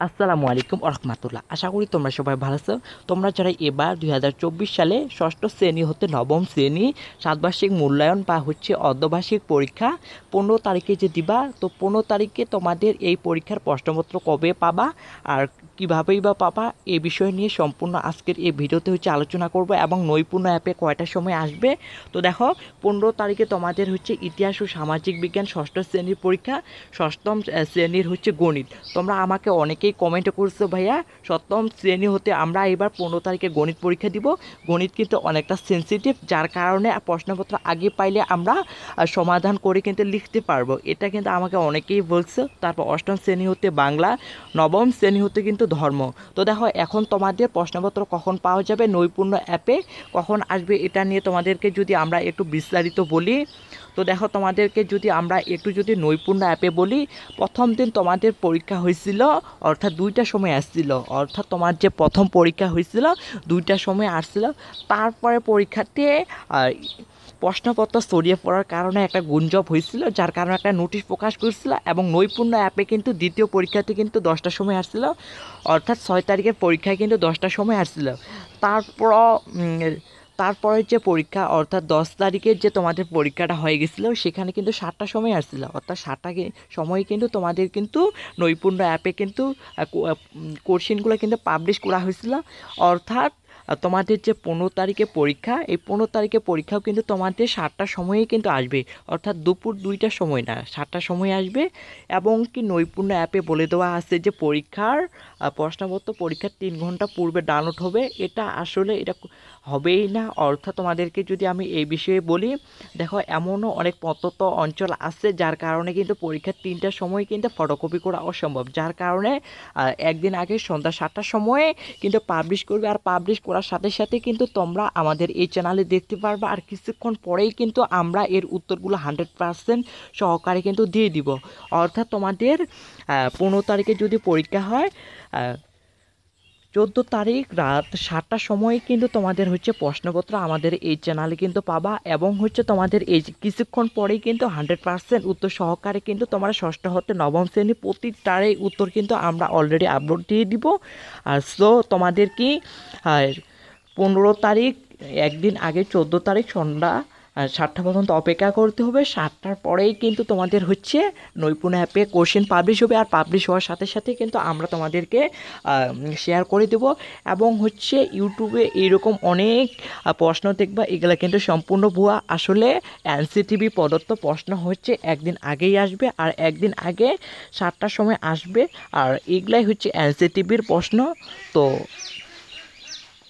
আসসালামু আলাইকুম রহমতুল্লাহ। আশা করি তোমরা সবাই ভালো আছো। তোমরা যারা এবার 2024 সালে ষষ্ঠ শ্রেণী হতে নবম শ্রেণী ষাটবার্ষিক মূল্যায়ন বা অর্ধবার্ষিক পরীক্ষা 15 তারিখে যে দিবা, তো 15 তারিখে তোমাদের এই পরীক্ষার প্রশ্নপত্র কবে পাবা আর কীভাবেই বা পাবা এই বিষয় নিয়ে সম্পূর্ণ আজকের এই ভিডিওতে আলোচনা করব এবং নৈপুণ্য অ্যাপে কয়টার সময় আসবে। তো দেখো, 15 তারিখে তোমাদের ইতিহাস ও সামাজিক বিজ্ঞান ষষ্ঠ শ্রেণীর পরীক্ষা, ষষ্ঠম শ্রেণীর গণিত। তোমরা আমাকে অনেকেই কমেন্ট করছো, ভাইয়া সপ্তম শ্রেণী হতে আমরা এবার 15 তারিখে গণিত পরীক্ষা দিব। গণিত কিন্তু অনেকটা সেন্সিটিভ, যার কারণে প্রশ্নপত্র আগে পাইলে আমরা সমাধান করে কিন্তু লিখতে পারবো। এটা কিন্তু আমাকে অনেকেই বলছে। তারপর অষ্টম শ্রেণী হতে বাংলা, নবম শ্রেণী হতে কিন্তু ধর্ম। তো দেখো, এখন তোমাদের প্রশ্নপত্র কখন পাওয়া যাবে, নৈপুণ্য অ্যাপে কখন আসবে, এটা নিয়ে তোমাদেরকে যদি আমরা একটু বিস্তারিত বলি। তো দেখো, তোমাদেরকে যদি আমরা একটু নৈপুণ্য অ্যাপে বলি, প্রথম দিন তোমাদের পরীক্ষা হয়েছিল, অর্থাৎ 2টার সময় আসছিল, অর্থাৎ তোমার যে প্রথম পরীক্ষা হয়েছিল 2টার সময় আসছিল। তারপরে পরীক্ষাতে প্রশ্নপত্র ছড়িয়ে পড়ার কারণে একটা গুঞ্জব হয়েছিল, যার কারণে একটা নোটিশ প্রকাশ করেছিল। এবং নৈপুণ্য অ্যাপে কিন্তু দ্বিতীয় পরীক্ষাতে কিন্তু 10টার সময় আসছিল, অর্থাৎ 6 তারিখের পরীক্ষায় কিন্তু 10টার সময় আসছিল। তারপর তারপরের যে পরীক্ষা, অর্থাৎ 10 তারিখের যে তোমাদের পরীক্ষাটা হয়ে গেছিলো, সেখানে কিন্তু 7টার সময় আসছিলো, অর্থাৎ 7টা সময় কিন্তু তোমাদের কিন্তু নৈপুণ্য অ্যাপে কিন্তু কোশ্চেনগুলো কিন্তু পাবলিশ করা হয়েছিল। অর্থাৎ তোমাদের যে 15 তারিখে পরীক্ষা, এই 15 তারিখে পরীক্ষাও কিন্তু তোমাদের 7টার সময়েই কিন্তু আসবে, অর্থাৎ দুপুর 2টার সময় না, 7টার সময় আসবে। এবং কি নৈপুণ্য অ্যাপে বলে দেওয়া আছে যে পরীক্ষার প্রশ্নপত্র পরীক্ষার 3 ঘন্টা পূর্বে ডাউনলোড হবে। এটা আসলে এটা হবেই না। অর্থাৎ তোমাদেরকে যদি আমি এই বিষয়ে বলি, দেখো এমনও অনেক প্রত্যন্ত অঞ্চল আছে যার কারণে কিন্তু পরীক্ষার 3টার সময় কিন্তু ফটোকপি করা অসম্ভব, যার কারণে একদিন আগে সন্ধ্যা 7টার সময়ে কিন্তু পাবলিশ করবে। আর পাবলিশ করার সাথে সাথে কিন্তু তোমরা আমাদের এই চ্যানেলে দেখতে পারবে। আর কিছুক্ষণ পরেই কিন্তু আমরা এর উত্তরগুলো 100% সহকারে কিন্তু দিয়ে দিব। অর্থাৎ তোমাদের 15 তারিখে যদি পরীক্ষা হয়, 14 তারিখ রাত 7টার সময় কিন্তু তোমাদের প্রশ্নপত্র আমাদের এই চ্যানেলে কিন্তু পাবা। এবং তোমাদের এই কিছুক্ষণ পরেই কিন্তু 100% উত্তর সহকারে কিন্তু তোমরা ষষ্ঠ হতে নবম শ্রেণী প্রতিটারই উত্তর কিন্তু আমরা অলরেডি আপলোড দিয়ে দিব। আর সো তোমাদের কি 15 তারিখ একদিন আগে 14 তারিখ সন্ধ্যা 7টা পর্যন্ত অপেক্ষা করতে হবে। 7টার পরেই কিন্তু তোমাদের নৈপুণ্য অ্যাপে কোশ্চেন পাবলিশ হবে। আর পাবলিশ হওয়ার সাথে সাথে কিন্তু আমরা তোমাদেরকে শেয়ার করে দেব। এবং ইউটিউবে এইরকম অনেক প্রশ্ন দেখবা, এগুলো কিন্তু সম্পূর্ণ ভুয়া। আসলে এনসিটিভি প্রদত্ত প্রশ্ন একদিন আগেই আসবে, আর একদিন আগে 7টার সময় আসবে। আর এগুলাই এনসিটিভির প্রশ্ন। তো